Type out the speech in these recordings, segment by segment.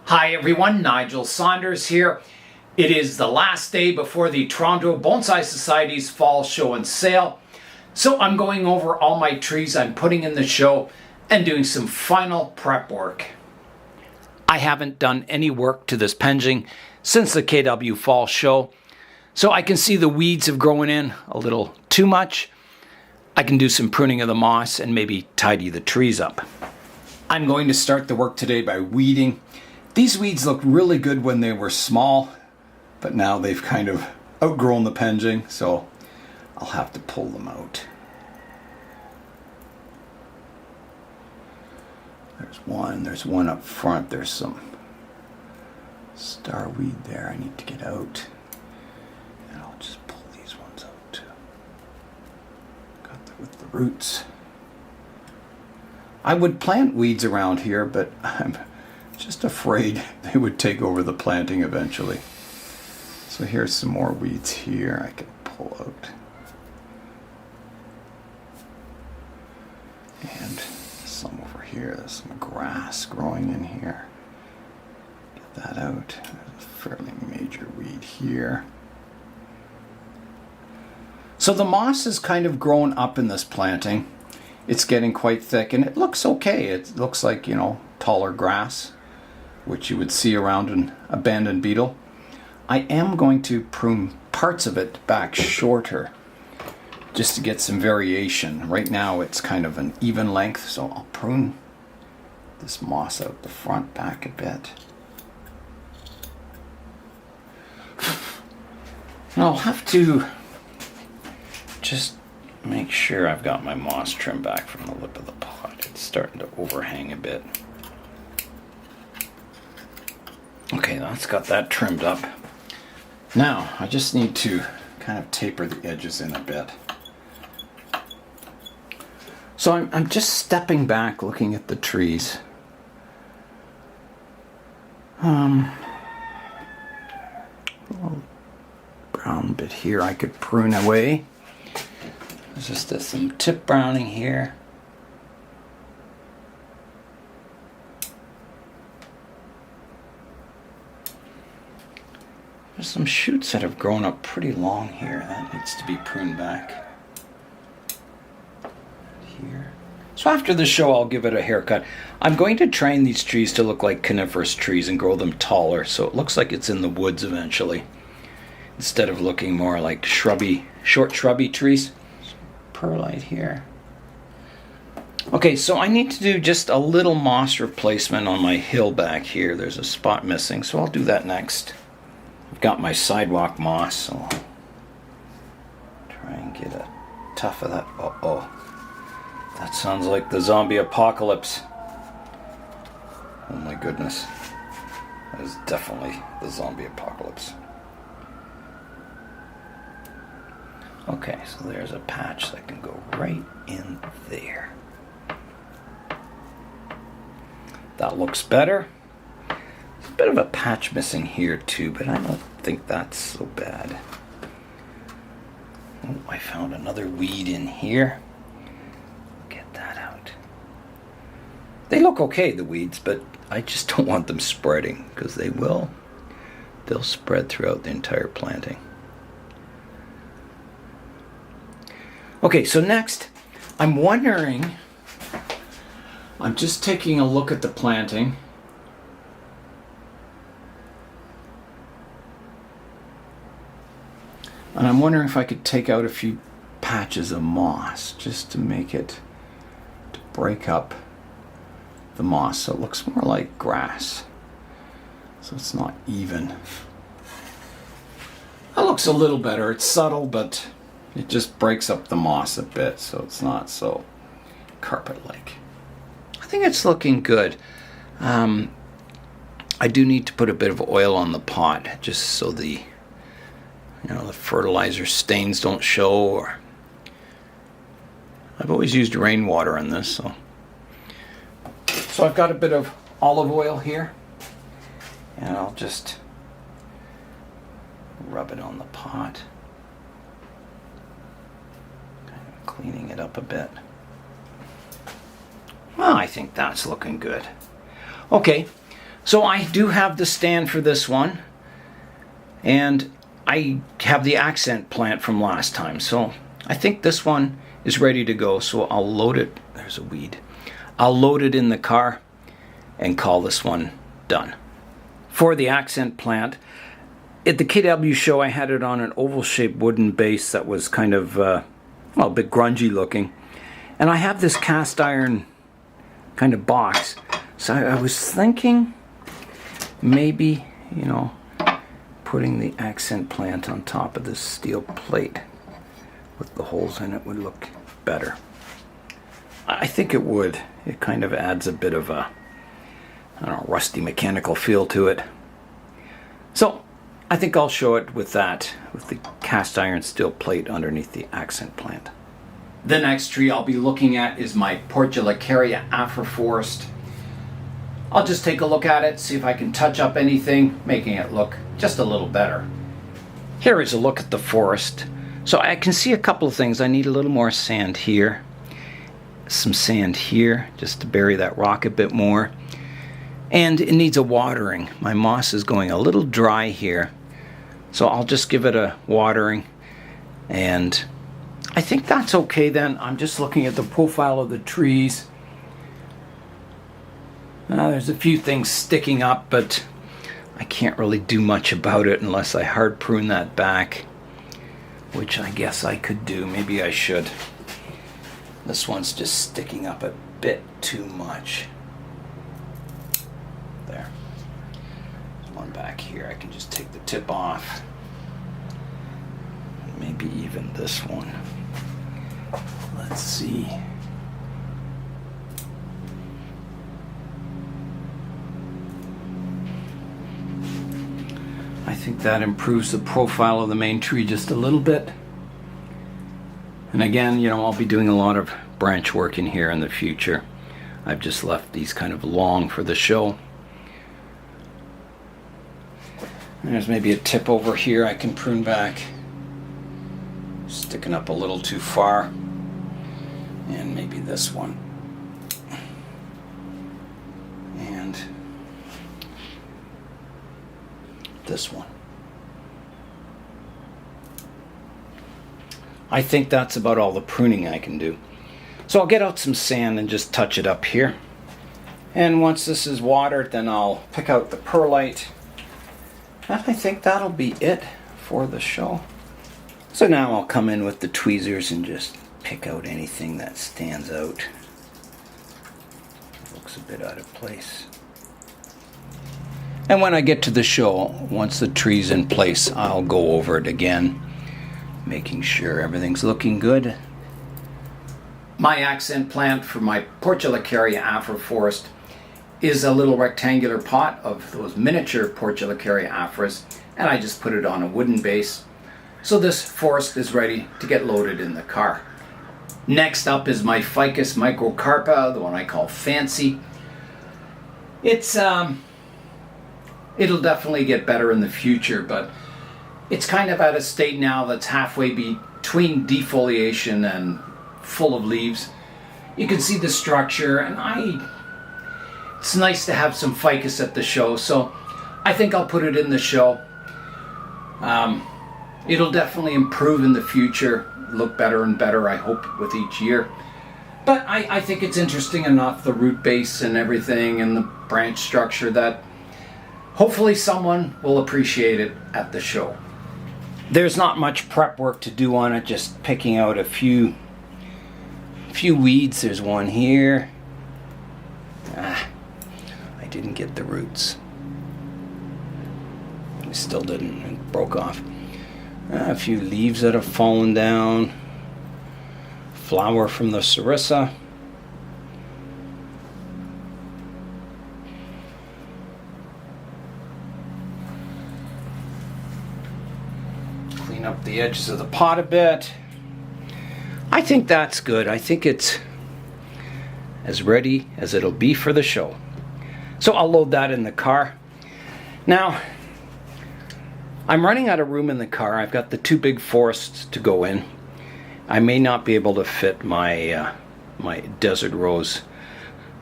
Hi everyone, Nigel Saunders here. It is the last day before the Toronto Bonsai Society's fall show and sale. So I'm going over all my trees I'm putting in the show and doing some final prep work. I haven't done any work to this penching since the KW fall show. So I can see the weeds have grown in a little too much. I can do some pruning of the moss and maybe tidy the trees up. I'm going to start the work today by weeding. These weeds looked really good when they were small, but now they've kind of outgrown the penching, so I'll have to pull them out. There's one up front. There's some star weed there I need to get out. And I'll just pull these ones out too. With the roots. I would plant weeds around here, but I'm just afraid they would take over the planting eventually. So here's some more weeds here I can pull out. And some over here. There's some grass growing in here. Get that out. There's a fairly major weed here. So the moss has kind of grown up in this planting. It's getting quite thick and it looks okay. It looks like, taller grass, which you would see around an abandoned beetle. I am going to prune parts of it back shorter just to get some variation. Right now it's kind of an even length, so I'll prune this moss out the front back a bit. And I'll have to just make sure I've got my moss trimmed back from the lip of the pot. It's starting to overhang a bit. Okay, that's got that trimmed up. Now, I just need to kind of taper the edges in a bit. So I'm just stepping back looking at the trees. A little brown bit here I could prune away. There's just some tip browning here. There's some shoots that have grown up pretty long here. That needs to be pruned back. Here. So after the show, I'll give it a haircut. I'm going to train these trees to look like coniferous trees and grow them taller, so it looks like it's in the woods eventually, instead of looking more like shrubby, short shrubby trees. Perlite here. Okay, so I need to do just a little moss replacement on my hill back here. There's a spot missing, so I'll do that next. I've got my sidewalk moss, so I'll try and get a tuft of that. Uh-oh. That sounds like the zombie apocalypse. Oh my goodness. That is definitely the zombie apocalypse. Okay, so there's a patch that can go right in there. That looks better. There's a bit of a patch missing here too, but I don't think that's so bad. Oh, I found another weed in here. Get that out. They look okay, the weeds, but I just don't want them spreading, because they will. They'll spread throughout the entire planting. Okay, so next, I'm just taking a look at the planting. And I'm wondering if I could take out a few patches of moss just to break up the moss so it looks more like grass. So it's not even. That looks a little better. It's subtle, but it just breaks up the moss a bit, so it's not so carpet-like. I think it's looking good. I do need to put a bit of oil on the pot, just so the fertilizer stains don't show. Or I've always used rainwater in this, so I've got a bit of olive oil here, and I'll just rub it on the pot. Cleaning it up a bit. Well, I think that's looking good. Okay, So I do have the stand for this one, and I have the accent plant from last time, so I think this one is ready to go. So I'll load it. There's a weed. I'll load it in the car and call this one done. For the accent plant, at the KW show I had it on an oval-shaped wooden base that was kind of, well, a bit grungy looking. And I have this cast iron kind of box. So I was thinking maybe, you know, putting the accent plant on top of this steel plate with the holes in it would look better. I think it would. It kind of adds a bit of a, I don't know, rusty mechanical feel to it. So I think I'll show it with that, with the cast iron steel plate underneath the accent plant. The next tree I'll be looking at is my Portulacaria Afra forest. I'll just take a look at it, see if I can touch up anything, making it look just a little better. Here is a look at the forest. So I can see a couple of things. I need a little more sand here, some sand here, just to bury that rock a bit more. And it needs a watering. My moss is going a little dry here, so I'll just give it a watering, and I think that's okay then. I'm just looking at the profile of the trees. There's a few things sticking up, but I can't really do much about it unless I hard prune that back, which I guess I could do. Maybe I should. This one's just sticking up a bit too much. There. There's one back here. I can just take the tip off. Maybe even this one. Let's see. I think that improves the profile of the main tree just a little bit. And again, you know, I'll be doing a lot of branch work in here in the future. I've just left these kind of long for the show. There's maybe a tip over here I can prune back. Sticking up a little too far. And maybe this one. And this one. I think that's about all the pruning I can do. So I'll get out some sand and just touch it up here. And once this is watered, then I'll pick out the perlite. And I think that'll be it for the show. So now I'll come in with the tweezers and just pick out anything that stands out. Looks a bit out of place. And when I get to the show, once the tree's in place, I'll go over it again, making sure everything's looking good. My accent plant for my Portulacaria Afra forest is a little rectangular pot of those miniature Portulacaria Afras, and I just put it on a wooden base. So this forest is ready to get loaded in the car. Next up is my Ficus microcarpa, the one I call Fancy. It's it'll definitely get better in the future, but it's kind of at a state now that's halfway between defoliation and full of leaves. You can see the structure, and it's nice to have some ficus at the show, so I think I'll put it in the show. It'll definitely improve in the future, look better and better, I hope, with each year. But I think it's interesting enough, the root base and everything and the branch structure, that hopefully someone will appreciate it at the show. There's not much prep work to do on it, just picking out a few weeds. There's one here. I didn't get the roots. I still didn't. It broke off. A few leaves that have fallen down. Flower from the sarissa. Clean up the edges of the pot a bit. I think that's good. I think it's as ready as it'll be for the show. So I'll load that in the car. Now, I'm running out of room in the car. I've got the two big forests to go in. I may not be able to fit my my Desert Rose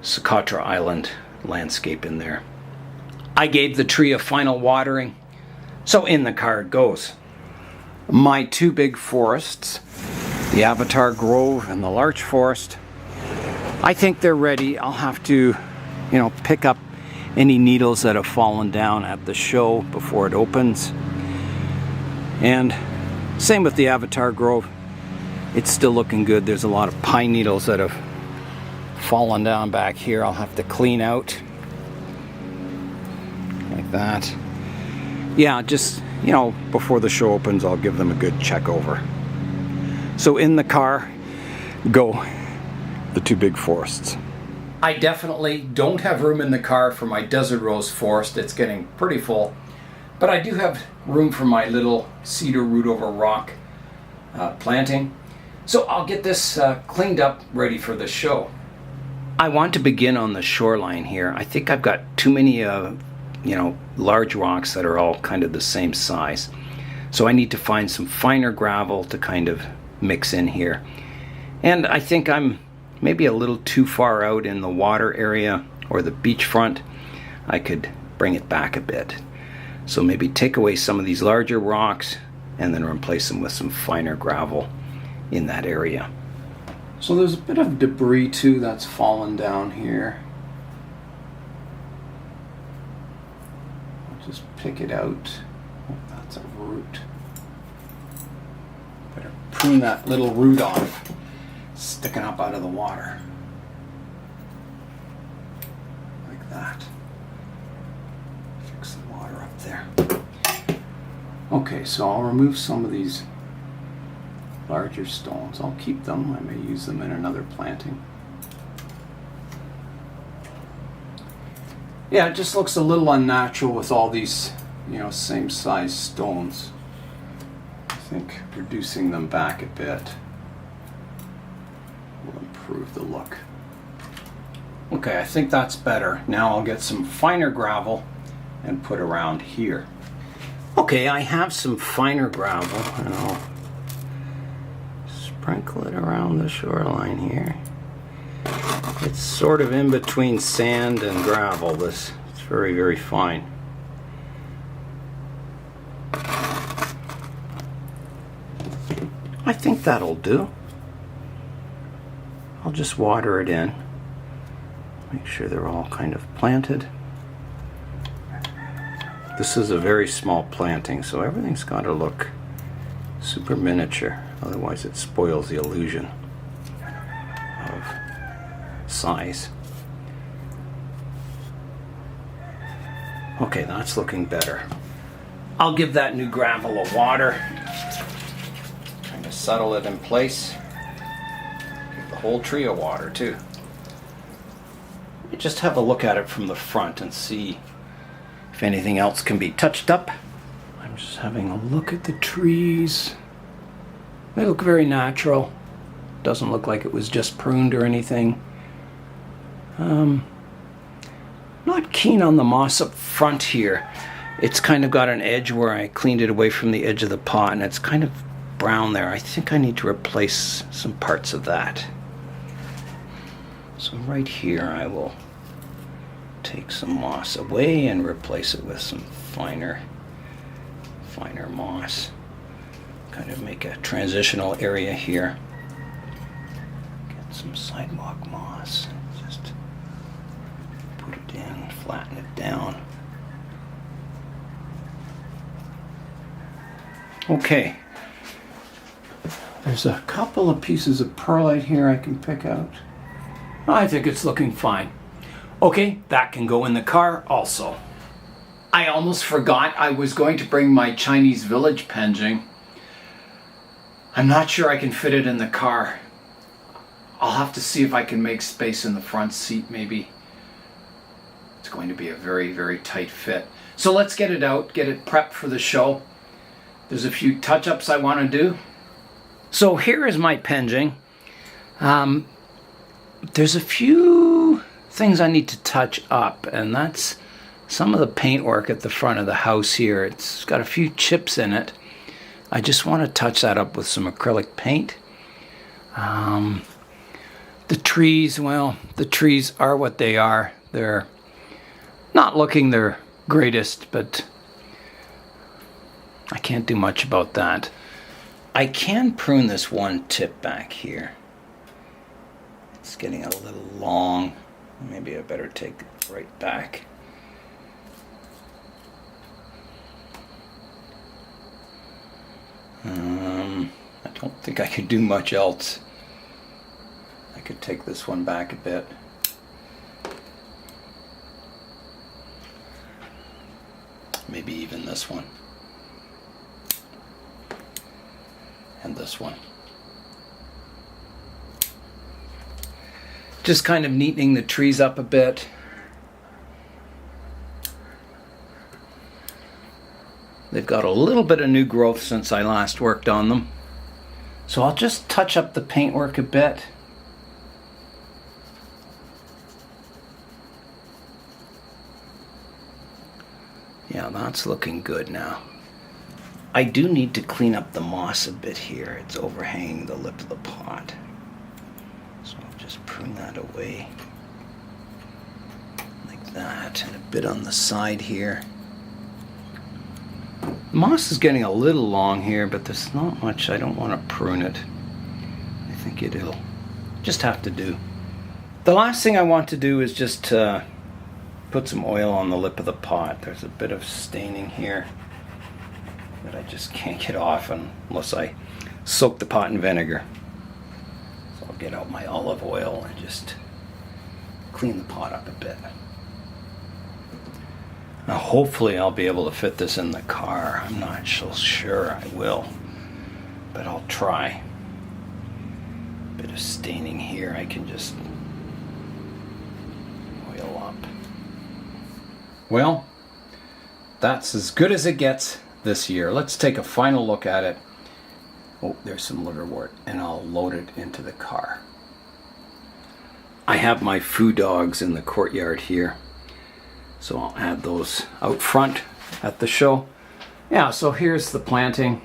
Socotra Island landscape in there. I gave the tree a final watering, so in the car it goes. My two big forests, the Avatar Grove and the Larch Forest, I think they're ready. I'll have to, pick up any needles that have fallen down at the show before it opens. And same with the Avatar Grove. It's still looking good. There's a lot of pine needles that have fallen down back here. I'll have to clean out. Like that. Yeah, just, before the show opens, I'll give them a good check over. So in the car go the two big forests. I definitely don't have room in the car for my desert rose forest. It's getting pretty full. But I do have room for my little cedar root over rock planting. So I'll get this cleaned up, ready for the show. I want to begin on the shoreline here. I think I've got too many large rocks that are all kind of the same size. So I need to find some finer gravel to kind of mix in here. And I think I'm maybe a little too far out in the water area or the beachfront. I could bring it back a bit. So maybe take away some of these larger rocks and then replace them with some finer gravel in that area. So there's a bit of debris too that's fallen down here. I'll just pick it out. Oh, that's a root. Better prune that little root off, sticking up out of the water. Like that. Fix the water up there. Okay, so I'll remove some of these larger stones. I'll keep them. I may use them in another planting. Yeah, it just looks a little unnatural with all these, same size stones. I think reducing them back a bit will improve the look. Okay, I think that's better. Now I'll get some finer gravel and put around here. Okay, I have some finer gravel and I'll sprinkle it around the shoreline here. It's sort of in between sand and gravel. It's very, very fine. I think that'll do. I'll just water it in. Make sure they're all kind of planted. This is a very small planting, so everything's got to look super miniature. Otherwise it spoils the illusion of size. Okay, that's looking better. I'll give that new gravel a water. Trying to settle it in place. Give the whole tree a water too. Just have a look at it from the front and see if anything else can be touched up. I'm just having a look at the trees. They look very natural. Doesn't look like it was just pruned or anything. Not keen on the moss up front here. It's kind of got an edge where I cleaned it away from the edge of the pot and it's kind of brown there. I think I need to replace some parts of that. So right here I will take some moss away and replace it with some finer moss. Kind of make a transitional area here. Get some sidewalk moss. Just put it in, flatten it down. Okay. There's a couple of pieces of perlite here I can pick out. I think it's looking fine. Okay, that can go in the car also. I almost forgot I was going to bring my Chinese village penjing. I'm not sure I can fit it in the car. I'll have to see if I can make space in the front seat maybe. It's going to be a very, very tight fit. So let's get it out, get it prepped for the show. There's a few touch-ups I want to do. So here is my penjing. There's a few things I need to touch up, and that's some of the paintwork at the front of the house here. It's got a few chips in it. I just want to touch that up with some acrylic paint. The trees, well, the trees are what they are. They're not looking their greatest, but I can't do much about that. I can prune this one tip back here. It's getting a little long. Maybe I better take it right back. I don't think I could do much else. I could take this one back a bit. Maybe even this one. And this one. Just kind of neatening the trees up a bit. They've got a little bit of new growth since I last worked on them. So I'll just touch up the paintwork a bit. Yeah, that's looking good now. I do need to clean up the moss a bit here. It's overhanging the lip of the pot. So I'll just prune that away. Like that. And a bit on the side here. The moss is getting a little long here, but there's not much. I don't want to prune it. I think it'll just have to do. The last thing I want to do is just put some oil on the lip of the pot. There's a bit of staining here that I just can't get off unless I soak the pot in vinegar. So I'll get out my olive oil and just clean the pot up a bit. Now hopefully I'll be able to fit this in the car. I'm not so sure I will, but I'll try. Bit of staining here. I can just oil up. Well, that's as good as it gets this year. Let's take a final look at it. Oh, there's some liverwort, and I'll load it into the car. I have my foo dogs in the courtyard here. So I'll add those out front at the show. Yeah, so here's the planting.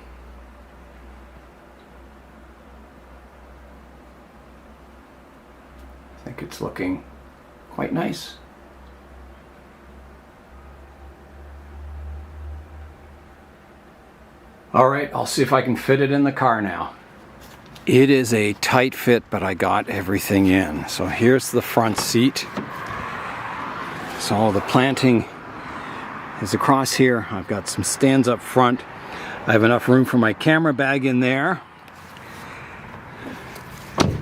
I think it's looking quite nice. All right, I'll see if I can fit it in the car now. It is a tight fit, but I got everything in. So here's the front seat. So the planting is across here. I've got some stands up front. I have enough room for my camera bag in there.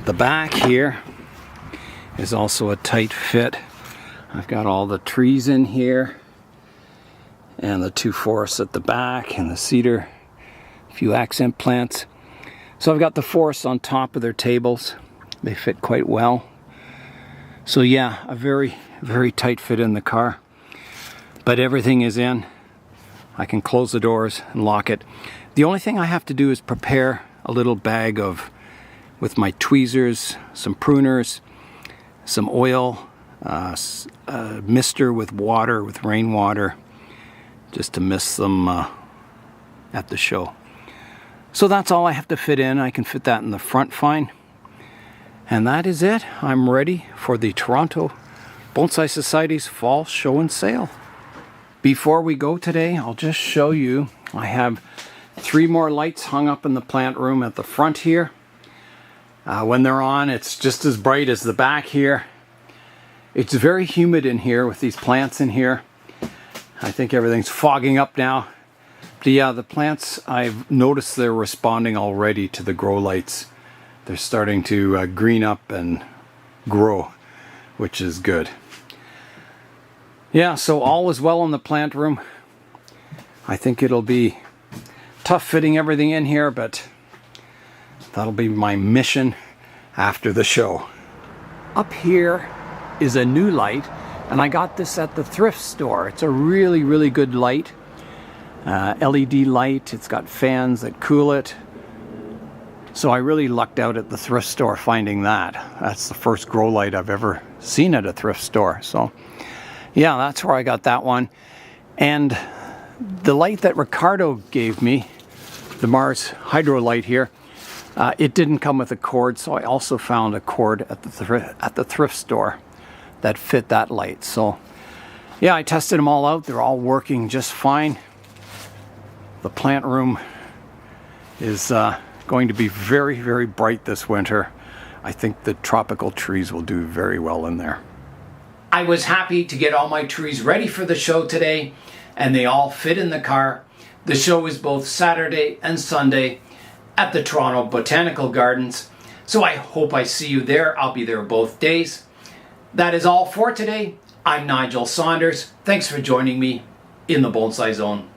The back here is also a tight fit. I've got all the trees in here and the two forests at the back and the cedar, a few accent plants. So I've got the forests on top of their tables. They fit quite well. So yeah, a very tight fit in the car, but everything is in. I can close the doors and lock it. The only thing I have to do is prepare a little bag with my tweezers, some pruners, some oil, a mister with water, with rainwater, just to mist them at the show. So that's all I have to fit in. I can fit that in the front fine. And that is it. I'm ready for the Toronto Bonsai Society's fall show and sale. Before we go today, I'll just show you, I have 3 more lights hung up in the plant room at the front here. When they're on, it's just as bright as the back here. It's very humid in here with these plants in here. I think everything's fogging up now. But yeah, the plants, I've noticed they're responding already to the grow lights. They're starting to green up and grow, which is good. Yeah, so all is well in the plant room. I think it'll be tough fitting everything in here, but that'll be my mission after the show. Up here is a new light, and I got this at the thrift store. It's a really good light. LED light. It's got fans that cool it. So I really lucked out at the thrift store finding that. That's the first grow light I've ever seen at a thrift store. So yeah, that's where I got that one. And the light that Ricardo gave me, the Mars Hydro light here, it didn't come with a cord, so I also found a cord at the thrift store that fit that light. So Yeah, I tested them all out. They're all working just fine. The plant room is going to be very, very bright this winter. I think the tropical trees will do very well in there. I was happy to get all my trees ready for the show today, and they all fit in the car. The show is both Saturday and Sunday at the Toronto Botanical Gardens, so I hope I see you there. I'll be there both days. That is all for today. I'm Nigel Saunders. Thanks for joining me in the Bonsai Zone.